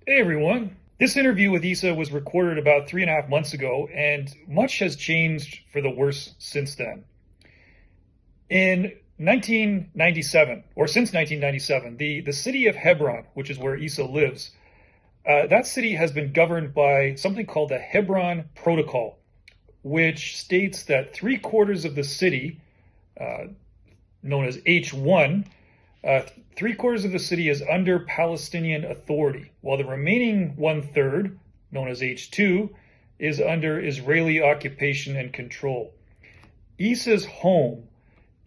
Hey everyone. This interview with Issa was recorded about 3.5 months ago, and much has changed for the worse since then. In 1997, or since 1997, the city of Hebron, which is where Issa lives, that city has been governed by something called the Hebron Protocol, which states that three-quarters of the city, uh, known as H1, uh, three-quarters of the city is under Palestinian authority, while the remaining one-third, known as H2, is under Israeli occupation and control. Issa's home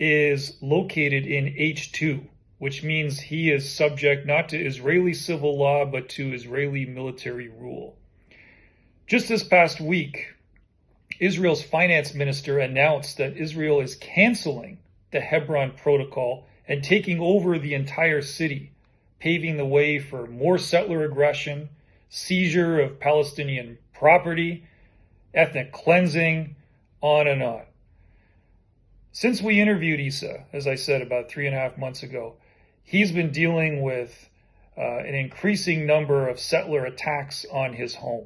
is located in H2, which means he is subject not to Israeli civil law, but to Israeli military rule. Just this past week, Israel's finance minister announced that Israel is canceling the Hebron Protocol and taking over the entire city, paving the way for more settler aggression, seizure of Palestinian property, ethnic cleansing, on and on. Since we interviewed Issa, as I said, about 3.5 months ago, he's been dealing with an increasing number of settler attacks on his home.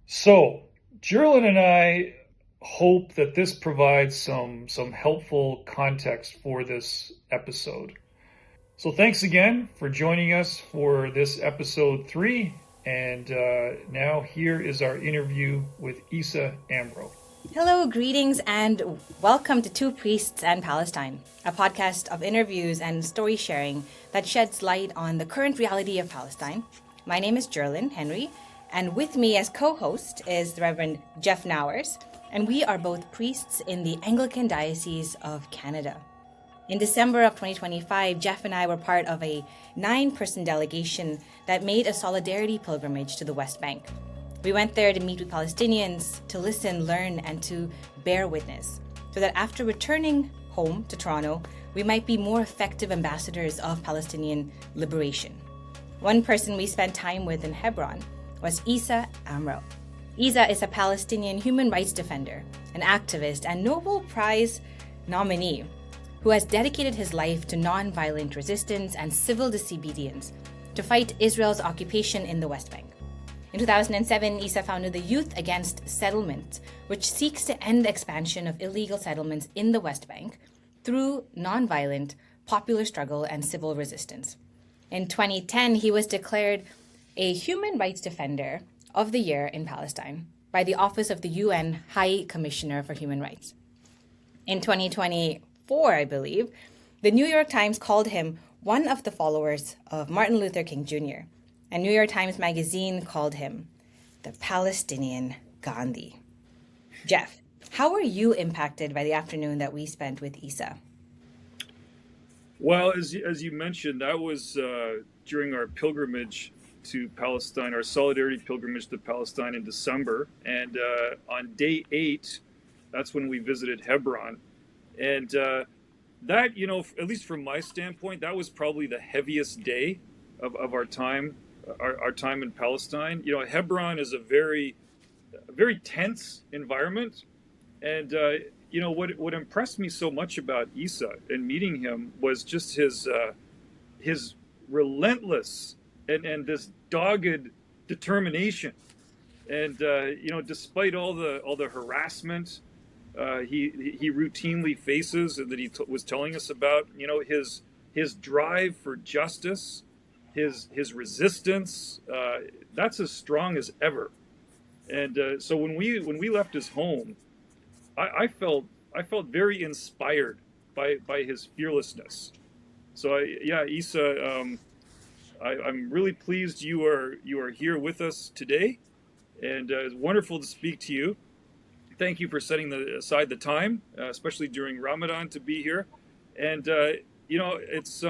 So, Geraldine and I hope that this provides some helpful context for this episode. So thanks again for joining us for this episode 3. And now here is our interview with Issa Amro. Hello, greetings, and welcome to Two Priests and Palestine, a podcast of interviews and story sharing that sheds light on the current reality of Palestine. My name is Geraldine Henry, and with me as co-host is the Reverend Jeff Nowers, and we are both priests in the Anglican Diocese of Canada. In December of 2025, Jeff and I were part of a 9-person delegation that made a solidarity pilgrimage to the West Bank. We went there to meet with Palestinians, to listen, learn, and to bear witness, so that after returning home to Toronto, we might be more effective ambassadors of Palestinian liberation. One person we spent time with in Hebron was Issa Amro. Issa is a Palestinian human rights defender, an activist, and Nobel Prize nominee who has dedicated his life to nonviolent resistance and civil disobedience to fight Israel's occupation in the West Bank. In 2007, Issa founded the Youth Against Settlement, which seeks to end the expansion of illegal settlements in the West Bank through nonviolent, popular struggle and civil resistance. In 2010, he was declared a Human Rights Defender of the Year in Palestine by the Office of the UN High Commissioner for Human Rights. In 2024, I believe, the New York Times called him one of the followers of Martin Luther King Jr., and New York Times Magazine called him the Palestinian Gandhi. Jeff, how were you impacted by the afternoon that we spent with Issa? Well, as you mentioned, that was during our pilgrimage to Palestine, our solidarity pilgrimage to Palestine in December. And on day 8, that's when we visited Hebron. And that, at least from my standpoint, that was probably the heaviest day of our time. Our time in Palestine. Hebron is a very tense environment, and what impressed me so much about Issa and meeting him was just his relentless and this dogged determination, and despite all the harassment he routinely faces and that he was telling us about, his drive for justice. His resistance, that's as strong as ever. And so when we left his home, I felt very inspired by his fearlessness. So Issa, I'm really pleased you are here with us today, and it's wonderful to speak to you. Thank you for setting aside the time, especially during Ramadan, to be here. And it's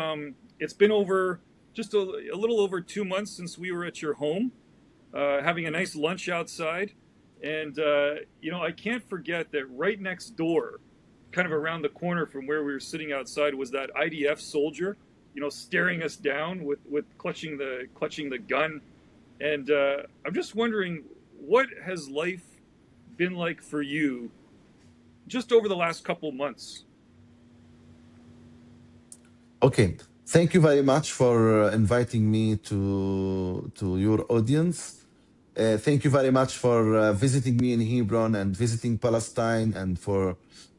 been over. Just a little over 2 months since we were at your home, having a nice lunch outside. And, I can't forget that right next door, kind of around the corner from where we were sitting outside, was that IDF soldier, staring us down with clutching the gun. And I'm just wondering, what has life been like for you just over the last couple months? Okay, Thank you very much for inviting me to your audience. Thank you very much for visiting me in Hebron and visiting Palestine and for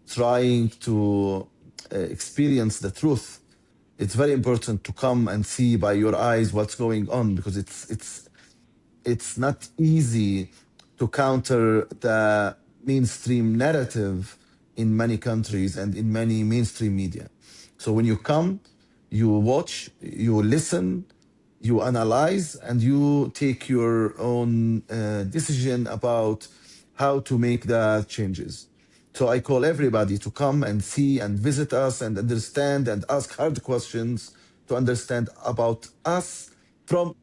trying to experience the truth. It's very important to come and see by your eyes what's going on because it's not easy to counter the mainstream narrative in many countries and in many mainstream media. So when you come, you watch, you listen, you analyze, and you take your own decision about how to make the changes. So I call everybody to come and see and visit us and understand and ask hard questions to understand about us from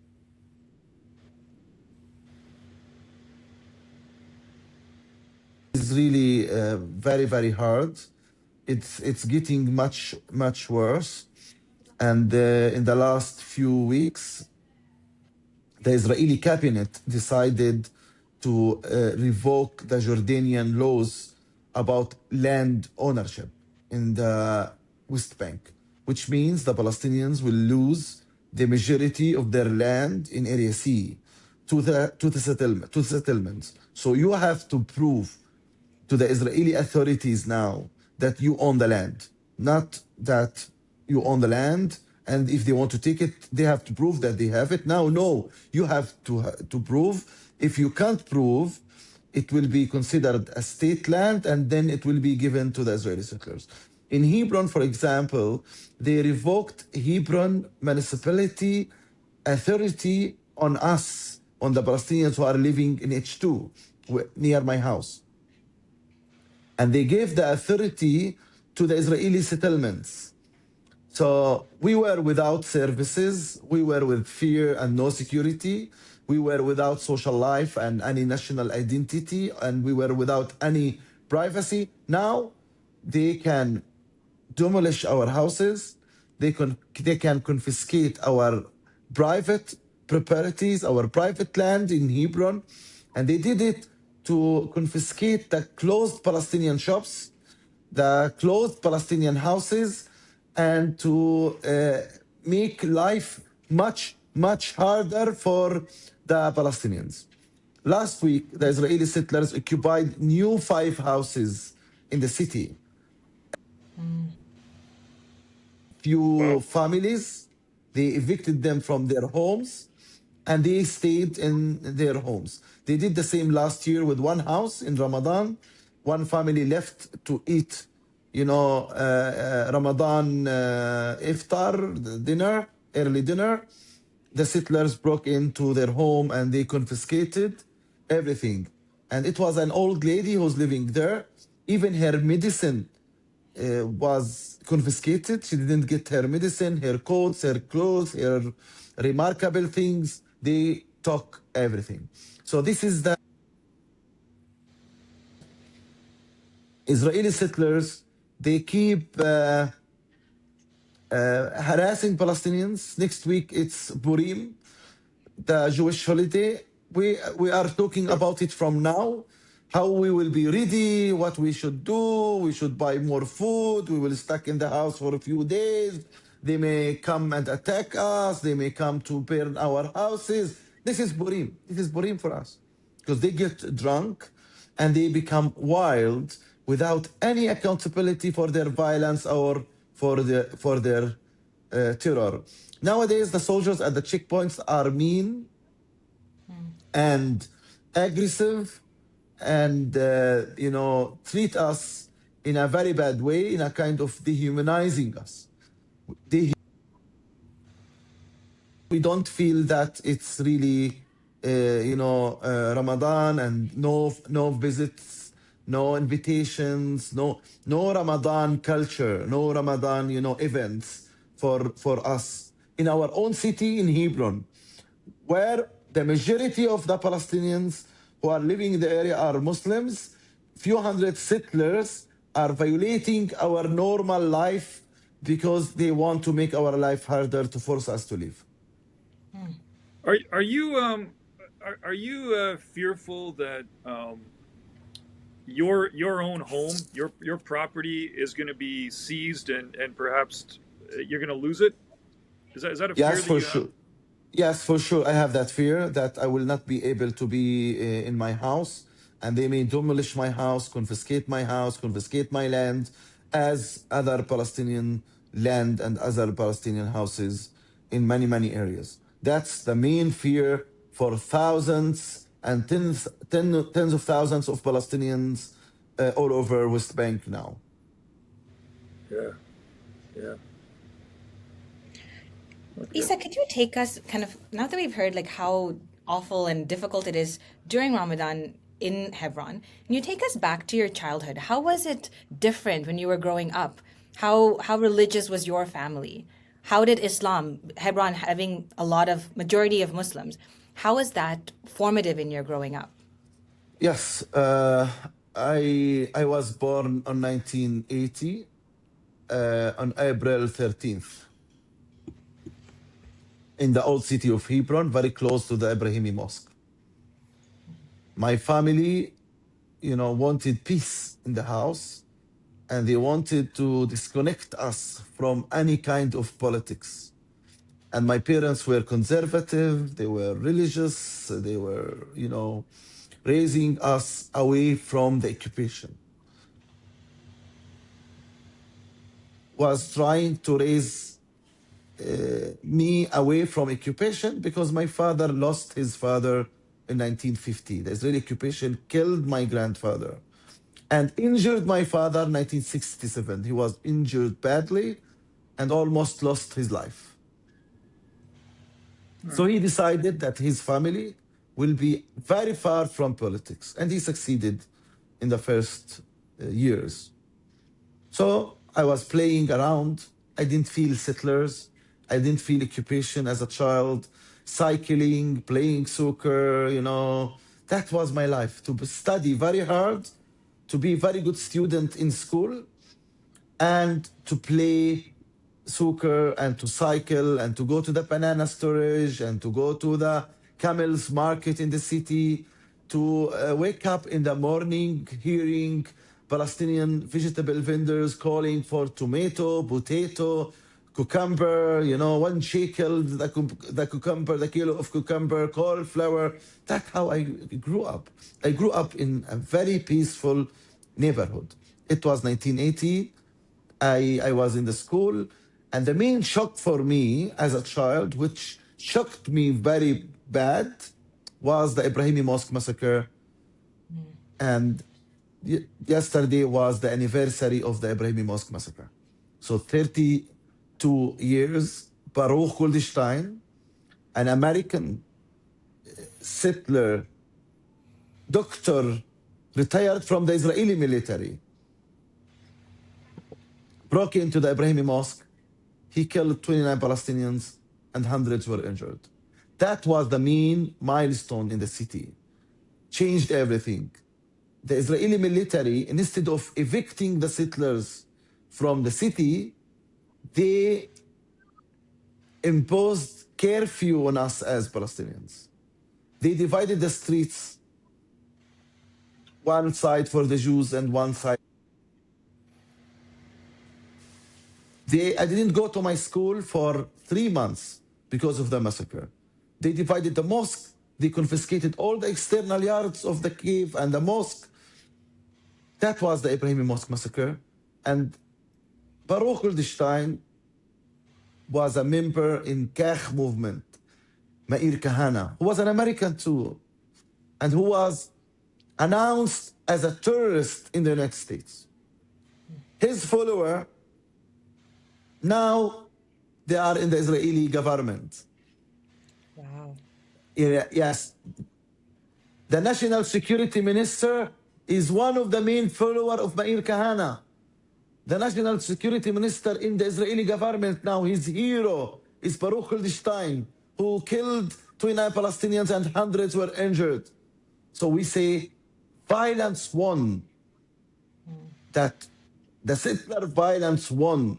is really very hard. It's getting much worse. And in the last few weeks, the Israeli cabinet decided to revoke the Jordanian laws about land ownership in the West Bank, which means the Palestinians will lose the majority of their land in Area C to settlements. So you have to prove to the Israeli authorities now that you own the land, not that you own the land. And if they want to take it, they have to prove that they have it. Now, no, you have to prove. If you can't prove, it will be considered a state land, and then it will be given to the Israeli settlers. In Hebron, for example, they revoked Hebron municipality authority on us, on the Palestinians who are living in H2, near my house. And they gave the authority to the Israeli settlements. So we were without services, we were with fear and no security, we were without social life and any national identity, and we were without any privacy. Now they can demolish our houses, they can confiscate our private properties, our private land in Hebron, and they did it to confiscate the closed Palestinian shops, the closed Palestinian houses, and to make life much harder for the Palestinians. Last week, the Israeli settlers occupied new 5 houses in the city. Few families, they evicted them from their homes and they stayed in their homes. They did the same last year with one house in Ramadan. One family left to eat, Ramadan iftar, dinner, early dinner. The settlers broke into their home and they confiscated everything. And it was an old lady who's living there. Even her medicine was confiscated. She didn't get her medicine, her coats, her clothes, her remarkable things. They took everything. So this is the Israeli settlers. They keep harassing Palestinians. Next week it's Purim, the Jewish holiday. We are talking about it from now, how we will be ready, what we should do. We should buy more food. We will stuck in the house for a few days. They may come and attack us. They may come to burn our houses. This is Purim. This is Purim for us because they get drunk and they become wild without any accountability for their violence or for their terror. Nowadays, the soldiers at the checkpoints are mean and aggressive and treat us in a very bad way, in a kind of dehumanizing us. We don't feel that it's really Ramadan and no visits, no invitations, no Ramadan culture, no Ramadan events for us in our own city in Hebron, where the majority of the Palestinians who are living in the area are Muslims. Few hundred settlers are violating our normal life because they want to make our life harder to force us to live. Are you fearful that your own home, your property is going to be seized and perhaps you're going to lose it? Is that a fear Yes, that for you have? sure. Yes, for sure. I have that fear that I will not be able to be in my house, and they may demolish my house, confiscate my land, as other Palestinian land and other Palestinian houses in many, many areas. That's the main fear for thousands and tens of thousands of Palestinians all over West Bank now. Yeah. Yeah. Okay. Issa, could you take us kind of, now that we've heard like how awful and difficult it is during Ramadan in Hebron, can you take us back to your childhood? How was it different when you were growing up? How religious was your family? How did Islam, Hebron having a lot of majority of Muslims, how was that formative in your growing up? Yes, I was born on 1980 on April 13th in the old city of Hebron, very close to the Ibrahimi Mosque. My family, wanted peace in the house, and they wanted to disconnect us from any kind of politics. And my parents were conservative, they were religious, they were, raising us away from the occupation. Was trying to raise me away from occupation because my father lost his father in 1950. The Israeli occupation killed my grandfather and injured my father in 1967. He was injured badly and almost lost his life. So he decided that his family will be very far from politics, and he succeeded in the first years. So I was playing around. I didn't feel settlers. I didn't feel occupation as a child. Cycling, playing soccer, that was my life. To study very hard, to be a very good student in school, and to play soccer and to cycle and to go to the banana storage and to go to the camels market in the city, to wake up in the morning hearing Palestinian vegetable vendors calling for tomato, potato, cucumber, 1 shekel, the cucumber, the kilo of cucumber, cauliflower. That's how I grew up. I grew up in a very peaceful neighborhood. It was 1980. I was in the school, and the main shock for me as a child, which shocked me very bad, was the Ibrahimi Mosque massacre. And yesterday was the anniversary of the Ibrahimi Mosque massacre. So 32 years, Baruch Goldstein, an American settler, doctor, retired from the Israeli military, broke into the Ibrahimi Mosque. He killed 29 Palestinians and hundreds were injured. That was the main milestone in the city. Changed everything. The Israeli military, instead of evicting the settlers from the city, they imposed curfew on us as Palestinians. They divided the streets, one side for the Jews and one side. I didn't go to my school for 3 months because of the massacre. They divided the mosque. They confiscated all the external yards of the cave and the mosque. That was the Ibrahimi Mosque massacre. And Baruch Goldstein was a member in Kach movement, Meir Kahana, who was an American too, and who was announced as a terrorist in the United States. His follower, now they are in the Israeli government. Wow. Yes. The national security minister is one of the main followers of Meir Kahana. The national security minister in the Israeli government now, his hero is Baruch Goldstein, who killed 29 Palestinians and hundreds were injured. So we say violence won. That the settler violence won.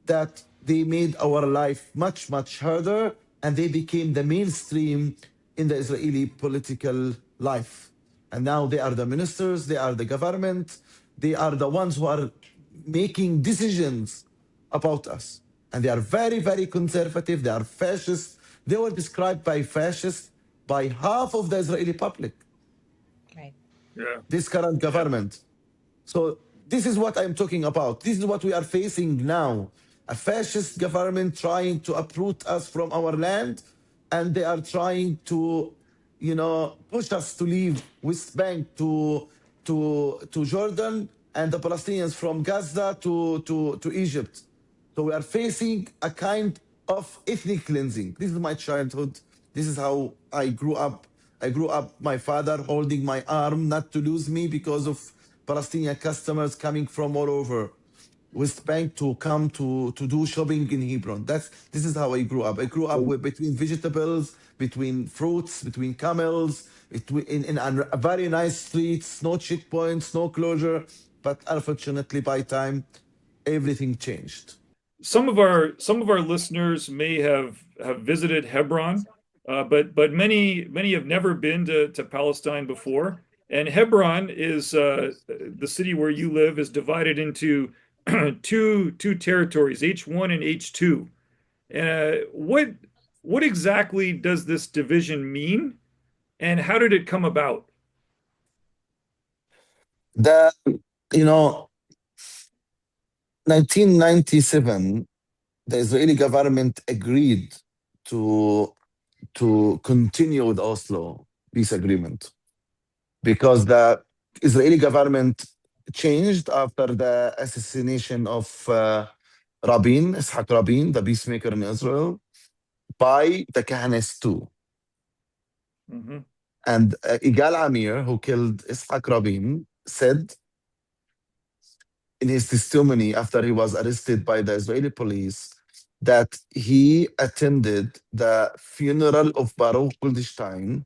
That they made our life much, much harder, and they became the mainstream in the Israeli political life. And now they are the ministers, they are the government, they are the ones who are making decisions about us. And they are very, very conservative. They are fascist. They were described by fascists by half of the Israeli public, Right. Yeah. this current Yeah. government. So this is what I'm talking about. This is what we are facing now. A fascist government trying to uproot us from our land, and they are trying to, push us to leave West Bank to Jordan, and the Palestinians from Gaza to Egypt. So we are facing a kind of ethnic cleansing. This is my childhood. This is how I grew up. I grew up, my father holding my arm not to lose me because of Palestinian customers coming from all over West Bank to come to do shopping in Hebron. This is how I grew up. I grew up between vegetables, between fruits, between camels, in a very nice streets, no checkpoints, no closure. But unfortunately, by time, everything changed. Some of our listeners may have visited Hebron, but many have never been to Palestine before. And Hebron is the city where you live is divided into two territories, H1 and H2. What exactly does this division mean, and how did it come about? The you know 1997, the Israeli government agreed to to continue with Oslo peace agreement because the Israeli government changed after the assassination of Rabin, Ishaq Rabin, the peacemaker in Israel, by the Kahanis too. Hmm. And Igal Amir, who killed Ishaq Rabin, said in his testimony after he was arrested by the Israeli police that he attended the funeral of Baruch Goldstein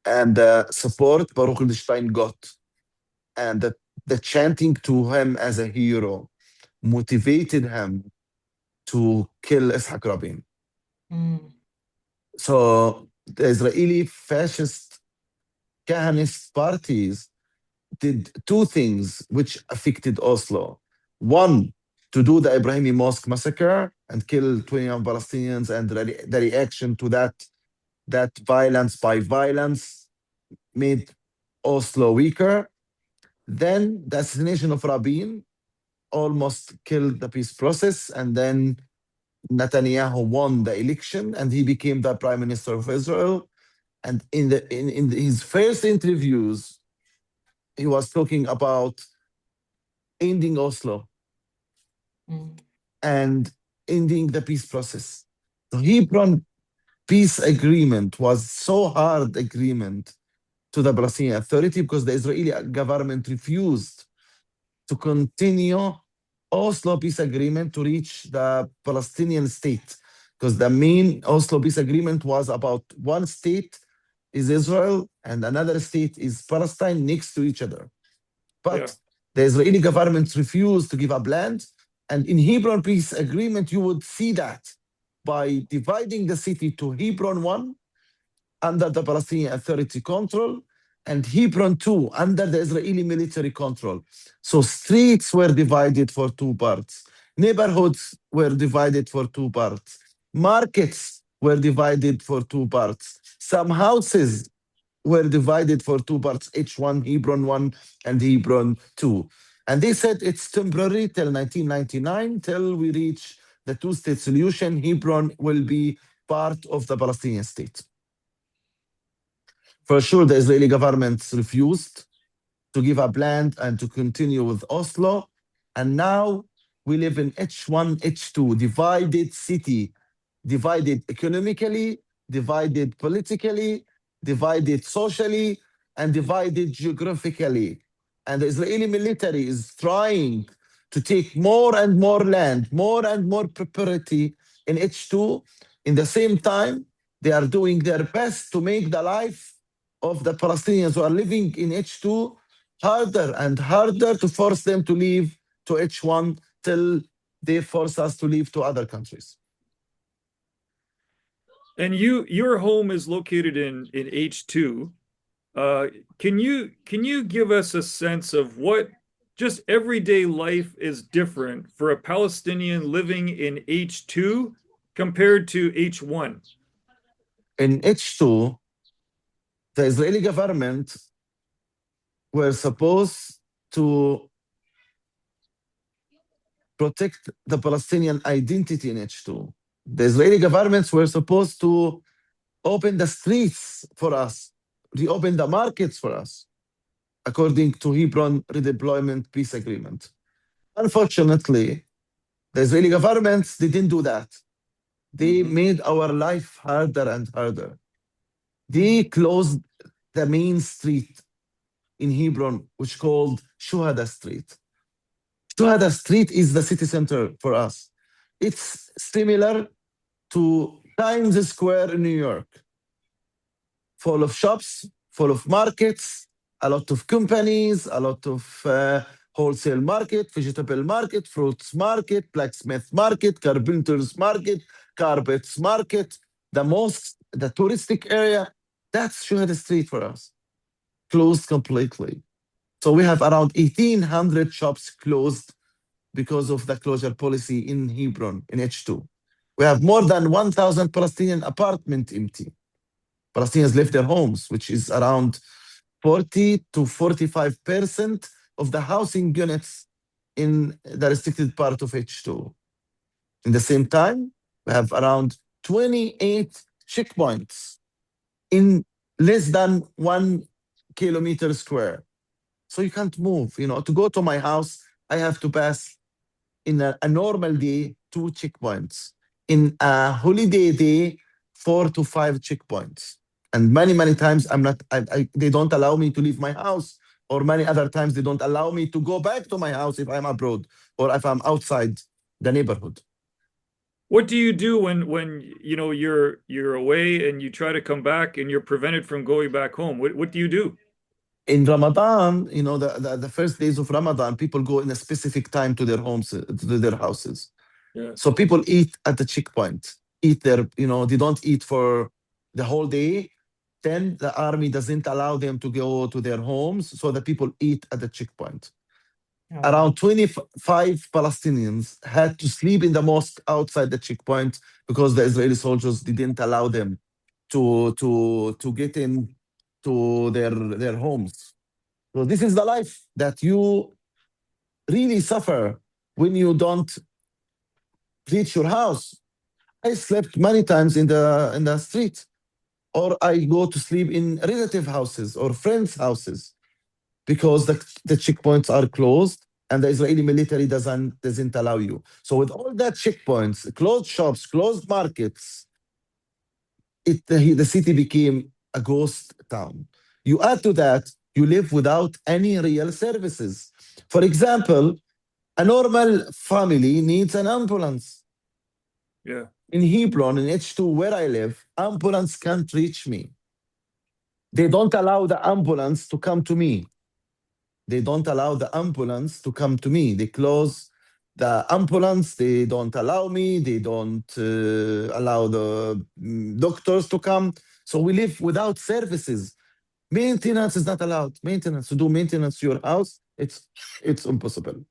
and the support Baruch Goldstein got, and the chanting to him as a hero motivated him to kill Ishaq Rabin. Mm. So the Israeli fascist Kahanist parties did two things which affected Oslo. One, to do the Ibrahimi Mosque massacre and kill 21 Palestinians, and the reaction to that violence by violence made Oslo weaker. Then the assassination of Rabin almost killed the peace process, and then Netanyahu won the election and he became the prime minister of Israel. And in his first interviews, he was talking about ending Oslo Mm. and ending the peace process. The Hebron peace agreement was so hard agreement to the Palestinian Authority because the Israeli government refused to continue Oslo peace agreement to reach the Palestinian state. Because the main Oslo peace agreement was about one state is Israel and another state is Palestine next to each other. Yeah. But the Israeli government refused to give up land. And in Hebron peace agreement, you would see that by dividing the city to Hebron 1 under the Palestinian Authority control and Hebron 2 under the Israeli military control. So streets were divided for two parts, neighborhoods were divided for two parts, markets were divided for two parts, some houses were divided for two parts, H1, Hebron 1, and Hebron 2. And they said it's temporary till 1999, till we reach the two-state solution. Hebron will be part of the Palestinian state. For sure, the Israeli government refused to give up land and to continue with Oslo. And now we live in H1, H2, divided city, divided economically, divided politically, divided socially, and divided geographically. And the Israeli military is trying to take more and more land, more and more property in H2. In the same time, they are doing their best to make the life of the Palestinians who are living in H2 harder and harder, to force them to leave to H1 till they force us to leave to other countries. And your home is located in H2. Uh, can you give us a sense of what just everyday life is different for a Palestinian living in H2 compared to H1? In H2, the Israeli government were supposed to protect the Palestinian identity in H2. The Israeli governments were supposed to open the streets for us, reopen the markets for us, according to Hebron redeployment peace agreement. Unfortunately, the Israeli governments didn't do that. They made our life harder and harder. They closed the main street in Hebron, which called Shuhada Street. Shuhada Street is the city center for us. It's similar to Times Square in New York, full of shops, full of markets, a lot of companies, a lot of wholesale market, vegetable market, fruits market, blacksmith market, carpenters market, carpets market, the mosques, the touristic area. That's Shuhada Street for us, closed completely. So we have around 1,800 shops closed because of the closure policy in Hebron, in H2. We have more than 1,000 Palestinian apartments empty. Palestinians left their homes, which is around 40 to 45% of the housing units in the restricted part of H2. In the same time, we have around 28 checkpoints in less than 1 kilometer square. So you can't move. To go to my house, I have to pass in a normal day 2 checkpoints. In a holiday day, 4 to 5 checkpoints. And many times they don't allow me to leave my house, or many other times they don't allow me to go back to my house if I'm abroad or if I'm outside the neighborhood. What do you do when you're away and you try to come back and you're prevented from going back home? What do you do? In Ramadan, the first days of Ramadan, people go in a specific time to their homes, to their houses. Yeah. So people eat at the checkpoint, eat there, they don't eat for the whole day. Then the army doesn't allow them to go to their homes, so the people eat at the checkpoint. Oh, wow. Around 25 Palestinians had to sleep in the mosque outside the checkpoint because the Israeli soldiers didn't allow them to get in to their homes. So this is the life that you really suffer when you don't reach your house. I slept many times in the street, or I go to sleep in relative houses or friends' houses because the checkpoints are closed and the Israeli military doesn't allow you. So with all that checkpoints, closed shops, closed markets, the city became a ghost town. You add to that, you live without any real services. For example, a normal family needs an ambulance. Yeah. In Hebron, in H2, where I live, ambulance can't reach me. They don't allow the ambulance to come to me. They don't allow the ambulance to come to me. They close the ambulance. They don't allow me. They don't allow the doctors to come. So we live without services. Maintenance is not allowed. To do maintenance to your house, it's impossible.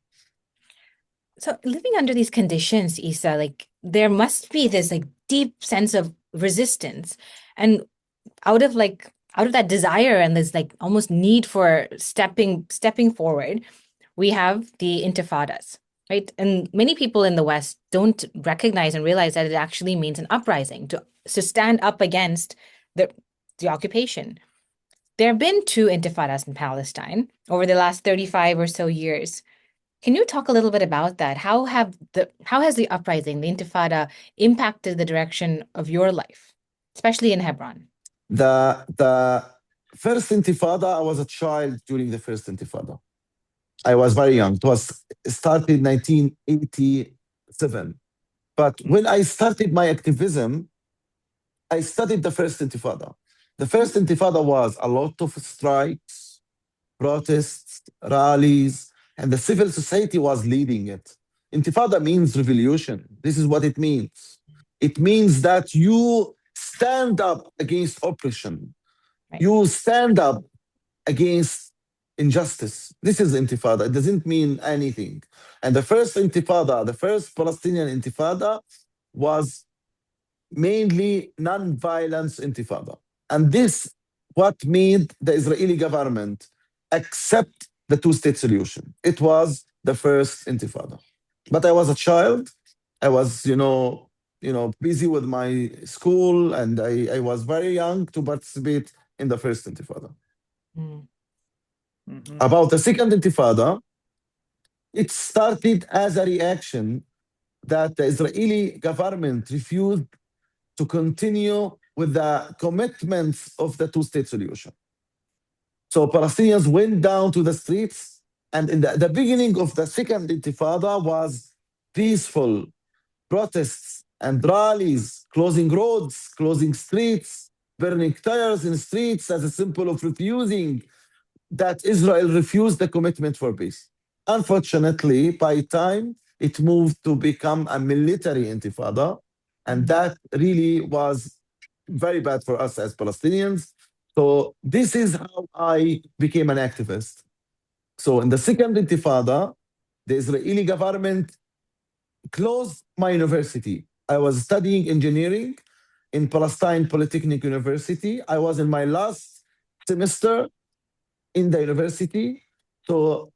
So living under these conditions, Issa, there must be this deep sense of resistance, and out of that desire and this almost need for stepping forward, we have the intifadas, right? And many people in the West don't recognize and realize that it actually means an uprising to stand up against the occupation. There have been 2 intifadas in Palestine over the last 35 or so years. Can you talk a little bit about that? How has the uprising, the intifada, impacted the direction of your life, especially in Hebron? The first intifada, I was a child during the first intifada. I was very young. It was started in 1987. But when I started my activism, I studied the first intifada. The first intifada was a lot of strikes, protests, rallies, and the civil society was leading it. Intifada means revolution. This is what it means. It means that you stand up against oppression. Right. You stand up against injustice. This is intifada. It doesn't mean anything. And the first intifada, the first Palestinian intifada, was mainly non-violence intifada. And this what made the Israeli government accept the two-state solution. It was the first intifada. But I was a child. I was, busy with my school, and I was very young to participate in the first intifada. Mm-hmm. About the second intifada, it started as a reaction that the Israeli government refused to continue with the commitments of the two-state solution. So Palestinians went down to the streets, and in the beginning of the second intifada was peaceful protests and rallies, closing roads, closing streets, burning tires in streets as a symbol of refusing that Israel refused the commitment for peace. Unfortunately, by time it moved to become a military intifada, and that really was very bad for us as Palestinians. So this is how I became an activist. So in the second intifada, the Israeli government closed my university. I was studying engineering in Palestine Polytechnic University. I was in my last semester in the university. So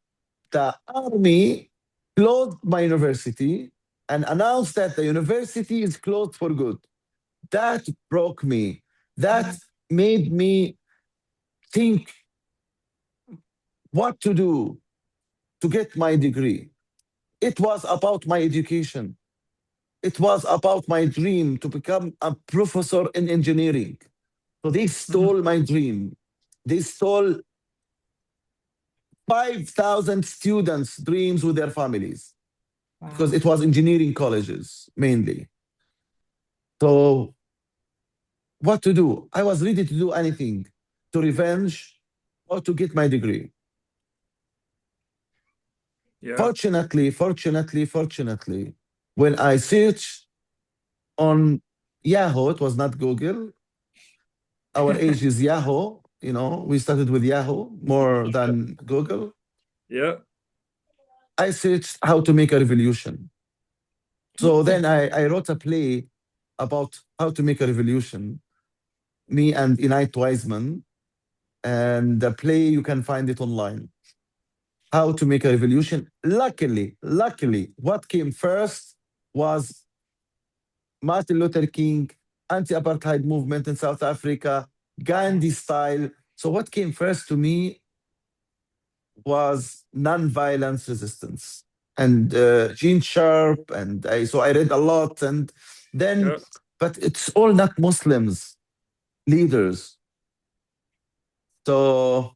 the army closed my university and announced that the university is closed for good. That broke me. That made me think what to do to get my degree. It was about my education. It was about my dream to become a professor in engineering. So they stole my dream. They stole 5,000 students' dreams with their families because it was engineering colleges mainly. So what to do? I was ready to do anything to revenge or to get my degree. Yeah. Fortunately, when I searched on Yahoo, it was not Google. Our age is Yahoo. We started with Yahoo more than Google. Yeah. I searched how to make a revolution. So then I wrote a play about how to make a revolution, me and Inait Wiseman. And the play, you can find it online. How to make a revolution. Luckily, what came first was Martin Luther King, anti-apartheid movement in South Africa, Gandhi style. So what came first to me was non-violence resistance. And Gene Sharp, and so I read a lot. And then, but it's all not Muslims, leaders. So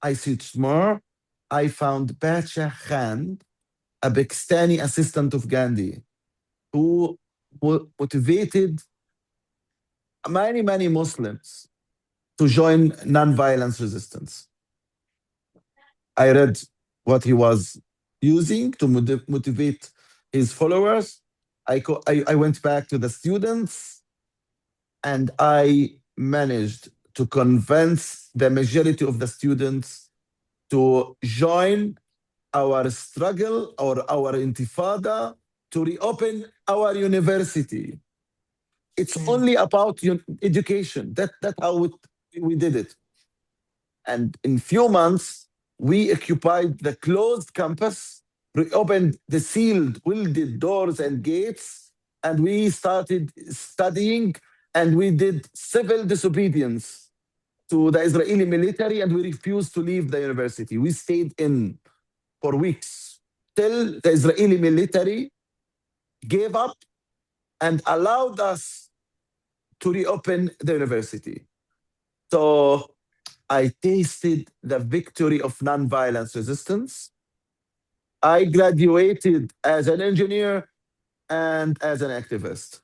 I searched more. I found Bacha Khan, a Pakistani assistant of Gandhi, who motivated many Muslims to join non-violence resistance. I read what he was using to motivate his followers. I went back to the students, and I managed to convince the majority of the students to join our struggle or our intifada to reopen our university. It's only about education. That's how we did it. And in few months, we occupied the closed campus, reopened the sealed, welded doors and gates, and we started studying, and we did civil disobedience to the Israeli military, and we refused to leave the university. We stayed in for weeks till the Israeli military gave up and allowed us to reopen the university. So I tasted the victory of nonviolence resistance. I graduated as an engineer and as an activist.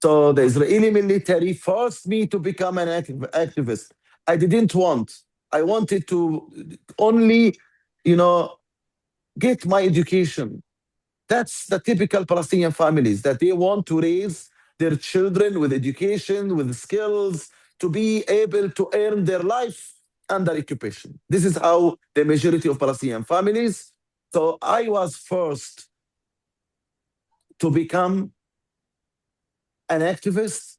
So the Israeli military forced me to become an activist. I didn't want. I wanted to only, get my education. That's the typical Palestinian families, that they want to raise their children with education, with skills, to be able to earn their life under occupation. This is how the majority of Palestinian families. So I was forced to become an activist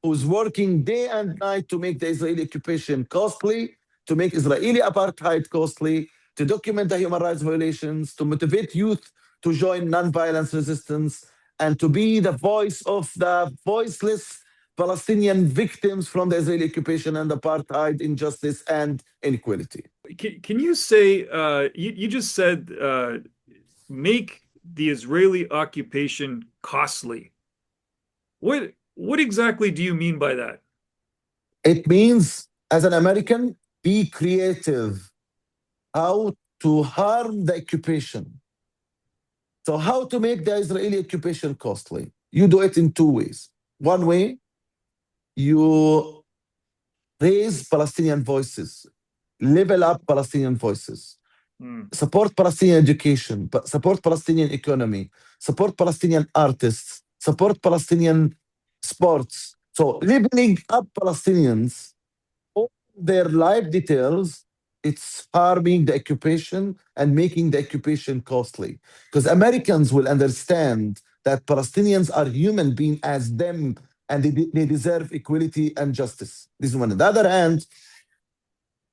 who's working day and night to make the Israeli occupation costly, to make Israeli apartheid costly, to document the human rights violations, to motivate youth to join nonviolence resistance, and to be the voice of the voiceless Palestinian victims from the Israeli occupation and apartheid, injustice, and inequality. Can you say, you just said, make the Israeli occupation costly. What exactly do you mean by that? It means, as an American, be creative how to harm the occupation. So how to make the Israeli occupation costly? You do it in two ways. One way, you raise Palestinian voices, level up Palestinian voices, support Palestinian education, support Palestinian economy, support Palestinian artists, support Palestinian sports. So leveling up Palestinians, all their life details, it's harming the occupation and making the occupation costly. Because Americans will understand that Palestinians are human beings as them, and they deserve equality and justice. This is one. On the other hand,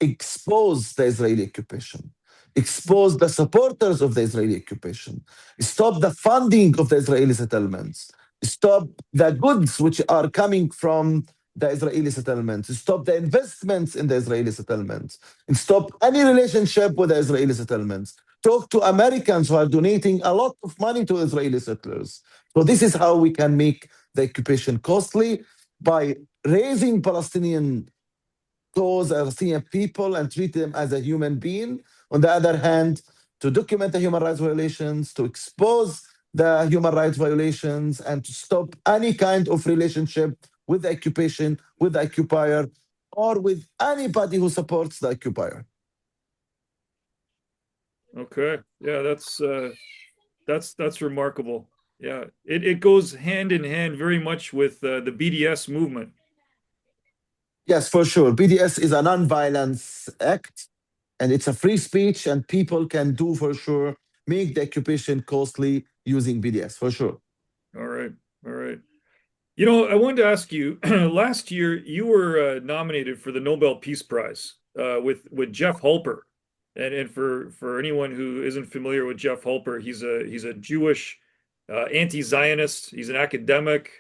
expose the Israeli occupation, expose the supporters of the Israeli occupation, stop the funding of the Israeli settlements, stop the goods which are coming from the Israeli settlements, stop the investments in the Israeli settlements, and stop any relationship with the Israeli settlements. Talk to Americans who are donating a lot of money to Israeli settlers. So this is how we can make the occupation costly, by raising Palestinian those Palestinian people and treat them as a human being. On the other hand, to document the human rights violations, to expose the human rights violations, and to stop any kind of relationship with the occupation, with the occupier, or with anybody who supports the occupier. Okay, yeah, that's remarkable. Yeah, it goes hand in hand very much with the BDS movement. Yes, for sure. BDS is a non-violence act, and it's a free speech, and people can do for sure make the occupation costly using BDS for sure. All right, all right. You know, I wanted to ask you, last year you were nominated for the Nobel Peace Prize with Jeff Halper. And for anyone who isn't familiar with Jeff Halper, he's a Jewish anti-Zionist. He's an academic,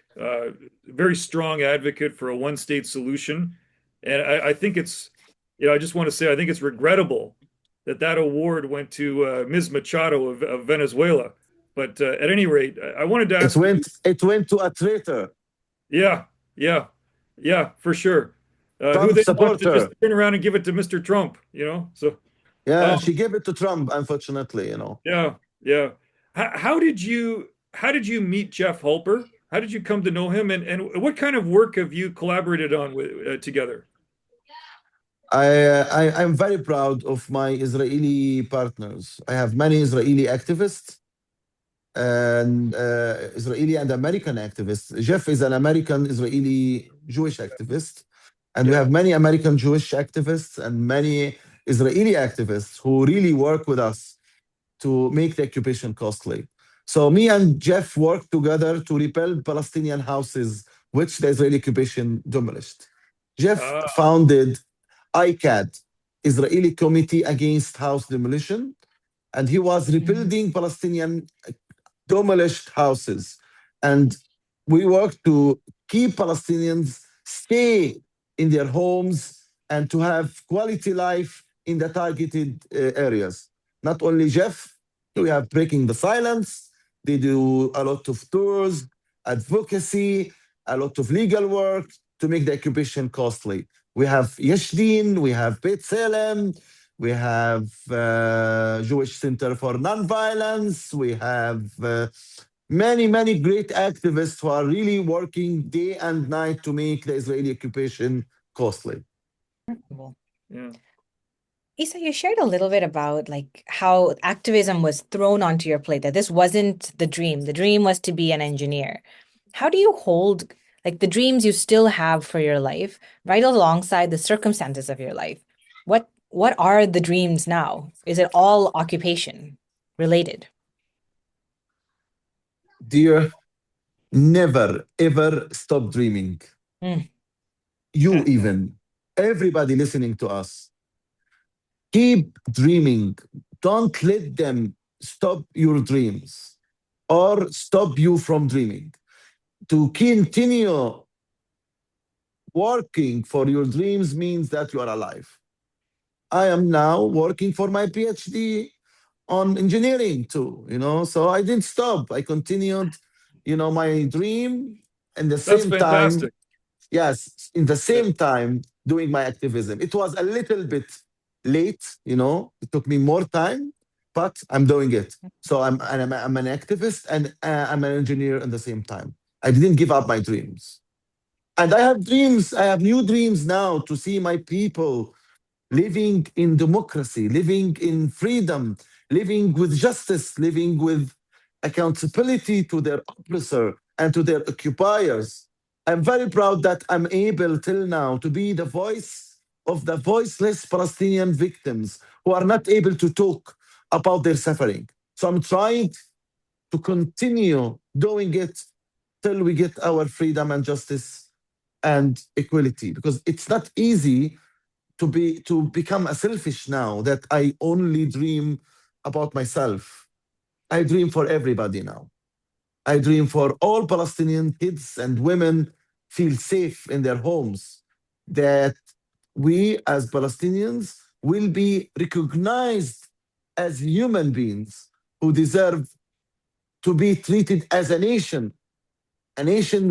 very strong advocate for a one-state solution. And I think it's, I just want to say, I think it's regrettable that that award went to Ms. Machado of Venezuela. But at any rate, I wanted to ask you. It went to a traitor. Yeah, yeah, yeah, for sure. Who Trump then wants to just supporter. turn around and give it to Mr. Trump, So, Yeah, um, she gave it to Trump, unfortunately. yeah, yeah. How did you meet Jeff Halper? How did you come to know him, and what kind of work have you collaborated on with together? I'm very proud of my Israeli partners. I have many Israeli activists and Israeli and American activists. Jeff is an American Israeli Jewish activist, and we Yeah. have many American Jewish activists and many Israeli activists who really work with us to make the occupation costly. So me and Jeff worked together to rebuild Palestinian houses which the Israeli occupation demolished. Jeff Ah, founded ICAD, Israeli Committee Against House Demolition, and he was rebuilding Palestinian demolished houses. And we worked to keep Palestinians stay in their homes and to have quality life in the targeted areas. Not only Jeff, we have Breaking the Silence. They do a lot of tours, advocacy, a lot of legal work to make the occupation costly. We have Yeshdin, we have Beit Salem, we have Jewish Center for Nonviolence. We have many, many great activists who are really working day and night to make the Israeli occupation costly. yeah. Issa, you shared a little bit about how activism was thrown onto your plate, that this wasn't the dream. The dream was to be an engineer. How do you hold the dreams you still have for your life right alongside the circumstances of your life? What are the dreams now? Is it all occupation related? Dear, never ever stop dreaming. Mm, You even, everybody listening to us, keep dreaming. Don't let them stop your dreams or stop you from dreaming. To continue working for your dreams means that you are alive. I am now working for my PhD on engineering too, so I didn't stop. I continued, my dream, and the That's same time, fantastic. yes, in the Yeah, same time doing my activism. It was a little bit late, it took me more time, but I'm doing it. So I'm an activist, and I'm an engineer at the same time. I didn't give up my dreams. And I have dreams. I have new dreams now to see my people living in democracy, living in freedom, living with justice, living with accountability to their oppressor and to their occupiers. I'm very proud that I'm able till now to be the voice of the voiceless Palestinian victims who are not able to talk about their suffering. So I'm trying to continue doing it till we get our freedom and justice and equality, because it's not easy to become a selfish now that I only dream about myself. I dream for everybody now. I dream for all Palestinian kids and women feel safe in their homes, that we as Palestinians will be recognized as human beings who deserve to be treated as a nation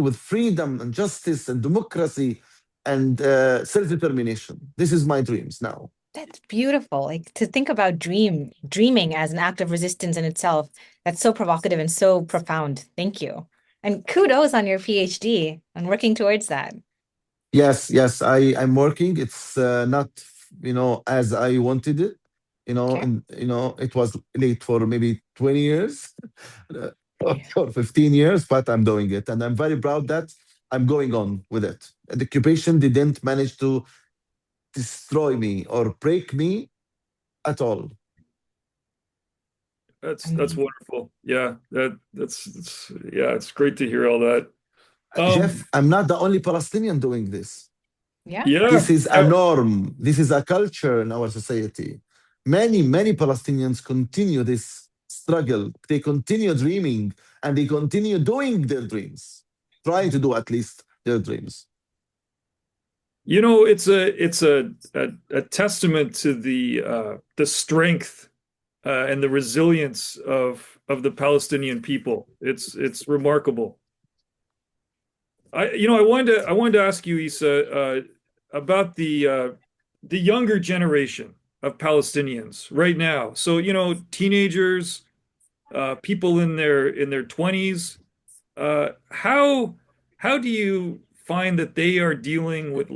with freedom and justice and democracy and self-determination. This is my dreams now. that's beautiful. Like to think about dreaming as an act of resistance in itself. That's so provocative and so profound. Thank you. And kudos on your PhD and working towards that. Yes, yes, I'm working. It's not, as I wanted it. Okay. And it was late for maybe 20 years uh, Yeah. or 15 years, but I'm doing it, and I'm very proud that I'm going on with it. The occupation didn't manage to destroy me or break me at all. that's Amazing. wonderful. Yeah, that's yeah, it's great to hear all that. Jeff, Um, I'm not the only Palestinian doing this. Yeah. yeah, This is a norm. This is a culture in our society. Many, many Palestinians continue this struggle. They continue dreaming, and they continue doing their dreams, trying to do at least their dreams. it's a testament to the strength and the resilience of the Palestinian people. It's remarkable. I wanted to ask you, Issa, about the younger generation of Palestinians right now. So, teenagers, people in their 20s. How do you find that they are dealing with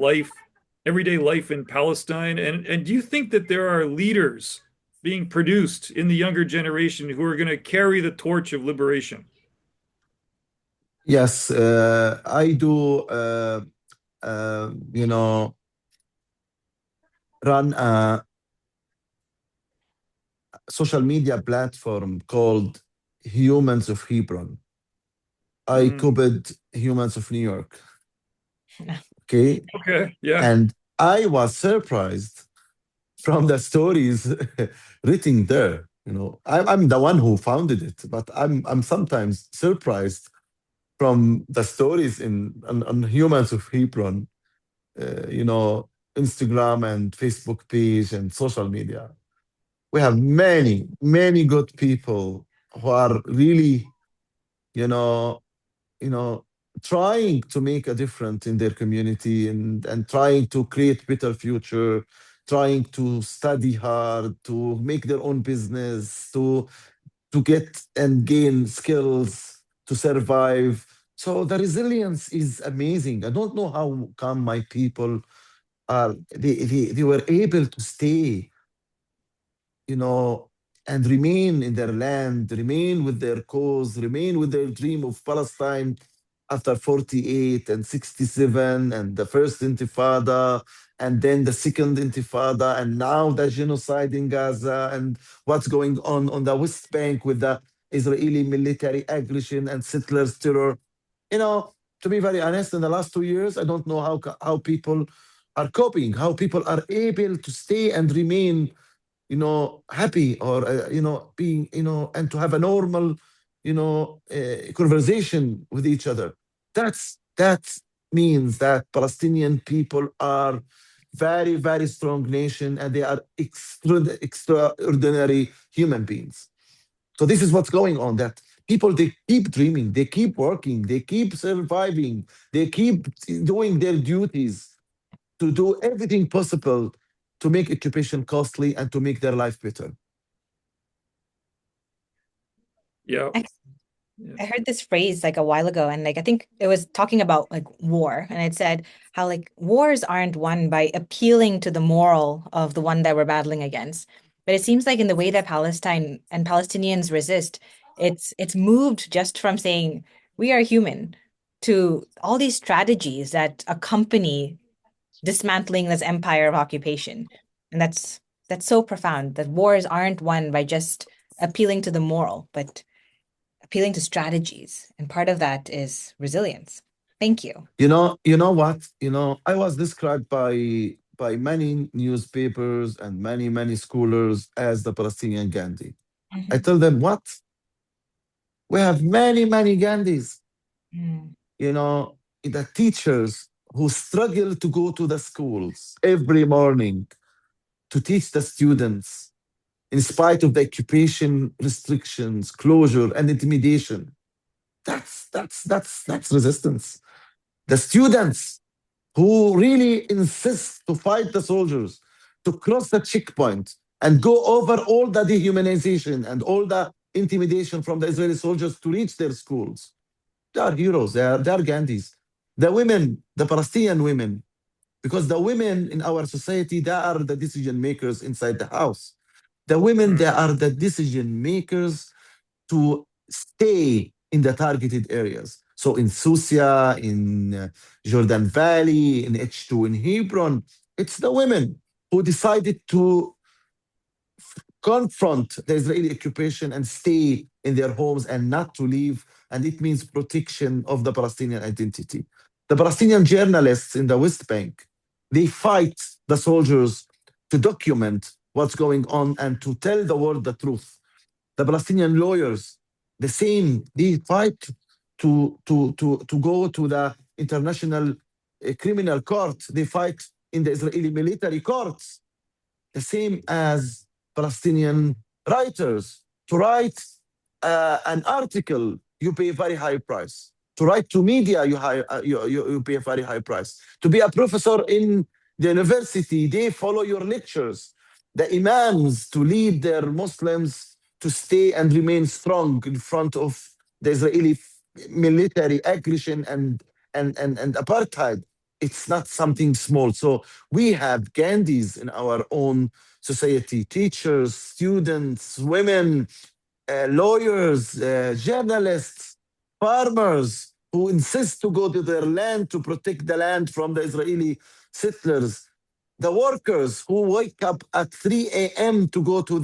everyday life in Palestine? And do you think that there are leaders being produced in the younger generation who are going to carry the torch of liberation? Yes, I do, you know, run a social media platform called Humans of Hebron. I Mm, copied Humans of New York. Okay. okay, yeah. And I was surprised from the stories written there. I'm the one who founded it, but I'm sometimes surprised from the stories on Humans of Hebron, Instagram and Facebook page and social media. We have many, many good people who are really, you know, you know, trying to make a difference in their community, and trying to create better future, trying to study hard, to make their own business, to get and gain skills to survive. So the resilience is amazing. I don't know how come my people they were able to stay, you know, and remain in their land, remain with their cause, remain with their dream of Palestine after 48 and 67 and the first Intifada and then the second intifada, and now the genocide in Gaza, and what's going on the West Bank with the Israeli military aggression and settlers terror. You know, to be very honest, in the last 2 years, I don't know how people are coping, how people are able to stay and remain, happy, or being, and to have a normal, conversation with each other. That means that Palestinian people are very, very strong nation, and they are extraordinary human beings. So this is what's going on. That people, they keep dreaming, they keep working, they keep surviving, they keep doing their duties to do everything possible to make occupation costly and to make their life better. Yeah. I, Yeah. I heard this phrase like a while ago, and like I think it was talking about like war, and it said how like wars aren't won by appealing to the moral of the one that we're battling against. But it seems like in the way that Palestine and Palestinians resist, it's moved just from saying we are human to all these strategies that accompany dismantling this empire of occupation. And that's so profound that wars aren't won by just appealing to the moral, but appealing to strategies. And part of that is resilience. Thank you. You know what? I was described by many newspapers and many scholars as the Palestinian Gandhi. I Mhm. tell them, what? We have many Gandhis. Mm. The teachers who struggle to go to the schools every morning to teach the students in spite of the occupation restrictions, closure, and intimidation. That's resistance. The students who really insist to fight the soldiers, to cross the checkpoint and go over all the dehumanization and all the intimidation from the Israeli soldiers to reach their schools. They are heroes. They are Gandhis. The women, the Palestinian women, because the women in our society, they are the decision makers inside the house. The women, they Mm. are the decision makers to stay in the targeted areas. So in Susia, in Jordan Valley, in H2, in Hebron, it's the women who decided to confront the Israeli occupation and stay in their homes and not to leave. And it means protection of the Palestinian identity. The Palestinian journalists in the West Bank, they fight the soldiers to document what's going on and to tell the world the truth. The Palestinian lawyers, the same, they fight to go to the international criminal court. They fight in the Israeli military courts, the same as Palestinian writers. To write an article, you pay a very high price. To write to media, you pay a very high price. To be a professor in the university, they follow your lectures. The imams, to lead their Muslims to stay and remain strong in front of the Israeli military aggression and apartheid. It's not something small. So we have Gandhis in our own society, teachers, students, women, lawyers, journalists, farmers who insist to go to their land to protect the land from the Israeli settlers, the workers who wake up at 3 a.m. to go to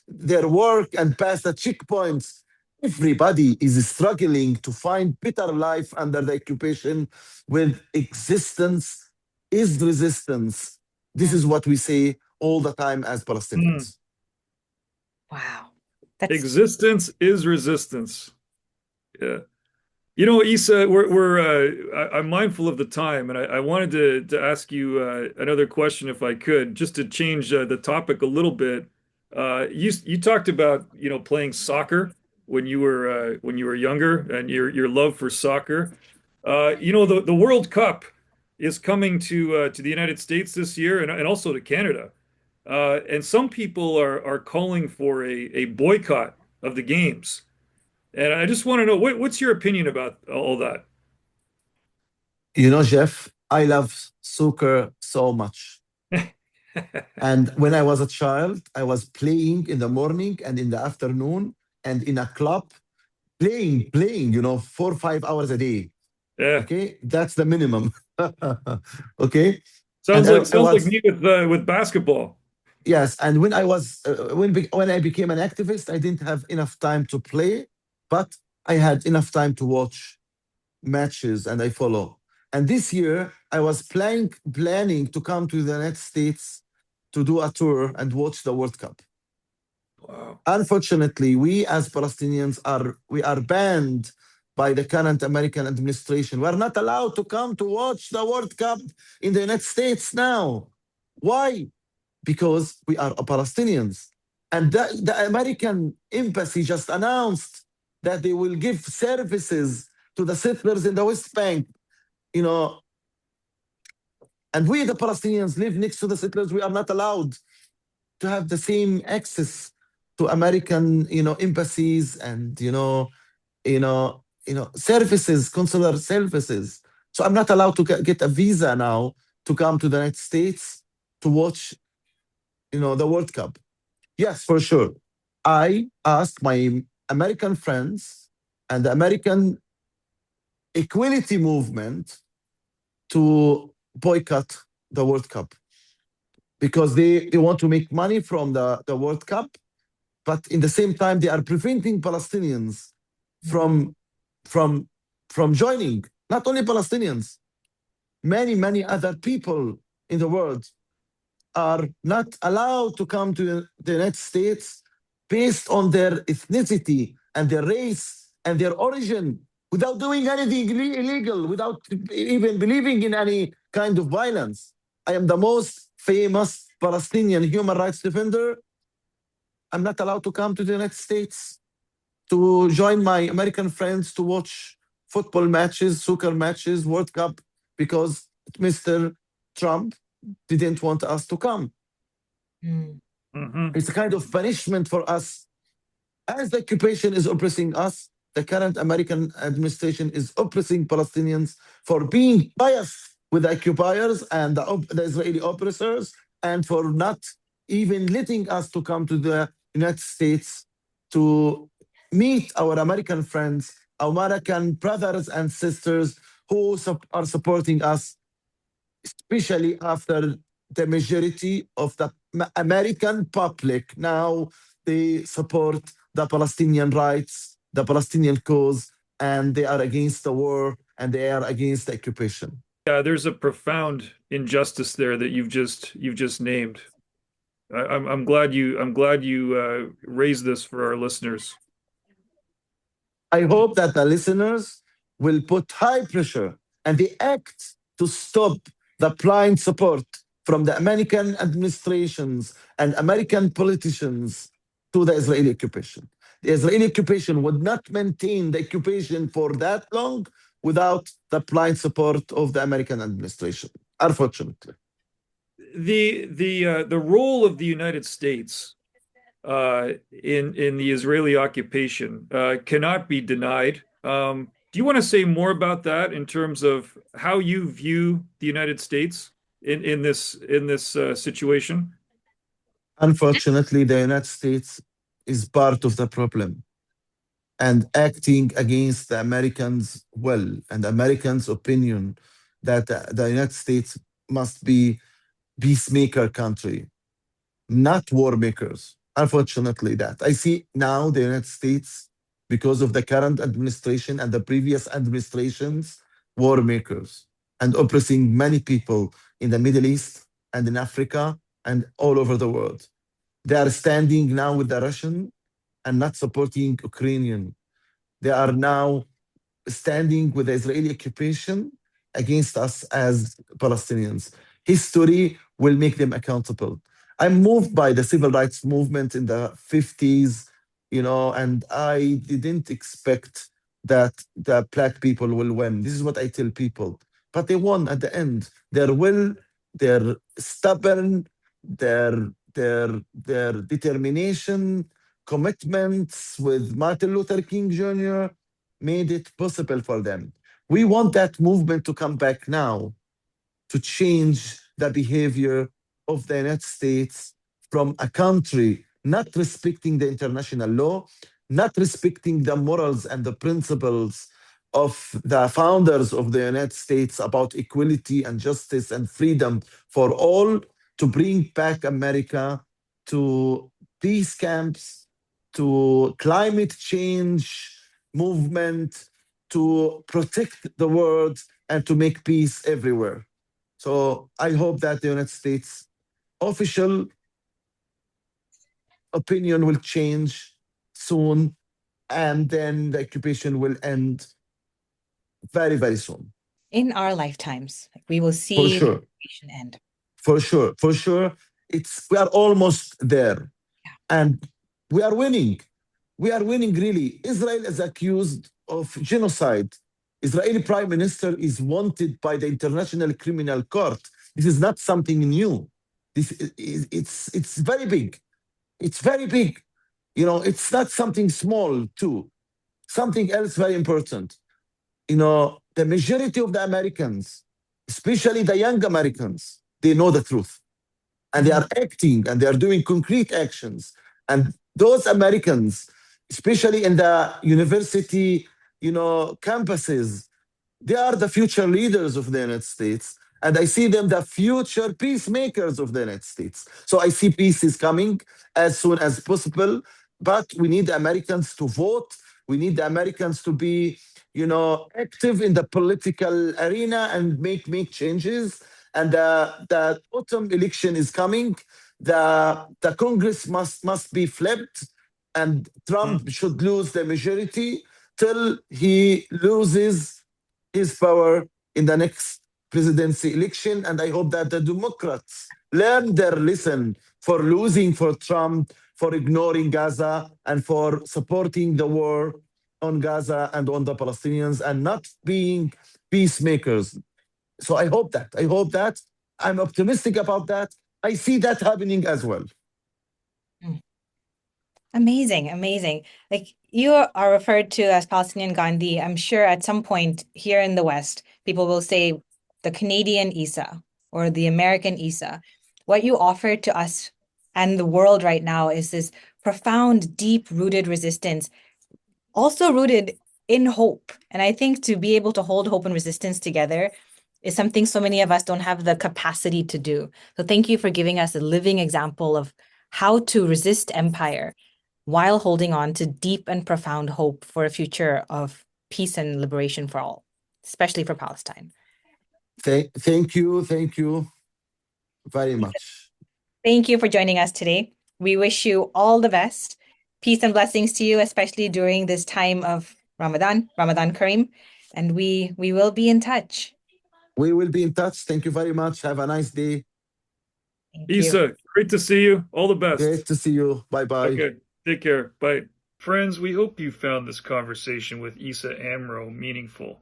their work and pass the checkpoints. Everybody is struggling to find better life under the occupation with existence is resistance. This Mm. is what we say all the time as Mm. Palestinians. Wow. That's Existence is resistance. Yeah. You know, Issa, I'm mindful of the time, and I wanted to ask you another question if I could, just to change the topic a little bit. You talked about playing soccer when you were younger, and your love for soccer. The World Cup is coming to the United States this year, and also to Canada. And some people are calling for a boycott of the games. And I just want to know what's your opinion about all that? Jeff, I love soccer so much. And when I was a child, I was playing in the morning and in the afternoon and in a club, playing, 4 or 5 hours a day. Yeah. Okay. That's the minimum. Okay. And I Sounds like was me with basketball. yes, and when I was when I became an activist, I didn't have enough time to play, but I had enough time to watch matches and I follow. And this year, I was planning to come to the United States to do a tour and watch the World Cup. Wow. Unfortunately, we as Palestinians are banned by the current American administration. We're not allowed to come to watch the World Cup in the United States now. Why? Because we are Palestinians. And the American embassy just announced that they will give services to the settlers in the West Bank, you know, and we, the Palestinians, live next to the settlers. We are not allowed to have the same access to American, embassies and services, consular services. So I'm not allowed to get a visa now to come to the United States to watch, the World Cup. Yes, for sure. I asked my American friends and the American equality movement to boycott the World Cup because they want to make money from the World Cup, but in the same time they are preventing Palestinians from from from joining. Not only Palestinians, many other people in the world are not allowed to come to the United States based on their ethnicity and their race and their origin without doing anything illegal, without even believing in any kind of violence. I am the most famous Palestinian human rights defender. I'm not allowed to come to the United States to join my American friends to watch football matches, soccer matches, World Cup, because Mr. Trump didn't want us to come. Mm-hmm. It's a kind of punishment for us. As the occupation is oppressing us, the current American administration is oppressing Palestinians for being biased with the occupiers and the Israeli oppressors, and for not even letting us to come to the United States to meet our American friends, our American brothers and sisters who are supporting us, especially after the majority of the American public now they support the Palestinian rights, the Palestinian cause, and they are against the war and they are against the occupation. Yeah, there's a profound injustice there that you've just named. I'm glad you raised this for our listeners. I hope that the listeners will put high pressure and they act to stop the blind support from the American administrations and American politicians to the Israeli occupation. The Israeli occupation would not maintain the occupation for that long without the blind support of the American administration, unfortunately. The role of the United States in the Israeli occupation cannot be denied. Do you want to say more about that in terms of how you view the United States in this situation? Unfortunately, the United States is part of the problem and acting against the Americans' will and Americans' opinion that the United States must be peacemaker country, not war makers. Unfortunately, that I see now the United States because of the current administration and the previous administrations, war makers and oppressing many people in the Middle East and in Africa and all over the world. They are standing now with the Russian and not supporting Ukrainian. They are now standing with the Israeli occupation against us as Palestinians. History will make them accountable. I'm moved by the civil rights movement in the 50s, and I didn't expect that the black people will win. This is what I tell people. But they won at the end. Their will, their stubborn, their determination, commitments with Martin Luther King Jr. made it possible for them. We want that movement to come back now to change the behavior of the United States from a country not respecting the international law, not respecting the morals and the principles of the founders of the United States about equality and justice and freedom for all, to bring back America to peace camps, to climate change movement, to protect the world, and to make peace everywhere. So I hope that the United States official opinion will change soon, and then the occupation will end very, very soon. In our lifetimes, we will For see the sure. occupation end. For sure. For sure. We are almost there. And we are winning. We are winning, really. Israel is accused of genocide. Israeli prime minister is wanted by the International Criminal Court. This is not something new. It's very big. It's very big. It's not something small, too. Something else very important. The majority of the Americans, especially the young Americans, they know the truth. And they are acting, and they are doing concrete actions. And those Americans, especially in the university, campuses, they are the future leaders of the United States. And I see them the future peacemakers of the United States. So I see peace is coming as soon as possible. But we need the Americans to vote. We need the Americans to be, active in the political arena and make changes. And the autumn election is coming. The Congress must be flipped, and Trump should lose the majority till he loses his power in the next presidency election. And I hope that the Democrats learn their lesson for losing for Trump, for ignoring Gaza, and for supporting the war on Gaza and on the Palestinians, and not being peacemakers. So I hope that. I'm optimistic about that. I see that happening as well. Amazing, amazing. Like, you are referred to as Palestinian Gandhi. I'm sure at some point here in the West, people will say the Canadian Issa or the American Issa. What you offer to us and the world right now is this profound, deep-rooted resistance, also rooted in hope. And I think to be able to hold hope and resistance together is something so many of us don't have the capacity to do. So thank you for giving us a living example of how to resist empire while holding on to deep and profound hope for a future of peace and liberation for all, especially for Palestine. Thank you very much. Thank you for joining us today. We wish you all the best. Peace and blessings to you, especially during this time of Ramadan Kareem. And we will be in touch. We will be in touch. Thank you very much. Have a nice day. Thank you. Issa, great to see you. All the best. Great to see you. Bye-bye. Okay, take care. Bye. Friends, we hope you found this conversation with Issa Amro meaningful.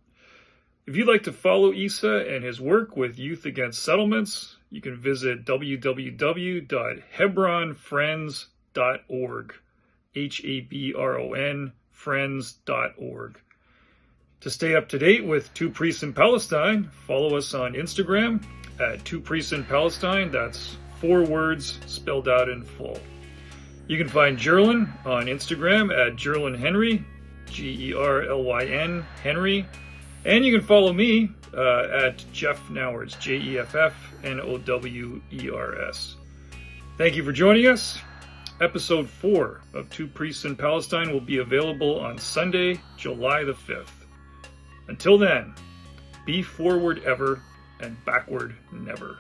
If you'd like to follow Issa and his work with Youth Against Settlements, you can visit www.hebronfriends.org. HABRON friends.org. To stay up to date with Two Priests in Palestine, follow us on Instagram at Two Priests in Palestine. That's 4 words spelled out in full. You can find Gerlin on Instagram at Gerlin Henry, GERLYN Henry. And you can follow me at Jeff Nowers, JEFFNOWERS. Thank you for joining us. Episode 4 of Two Priests in Palestine will be available on Sunday, July the 5th. Until then, be forward ever and backward never.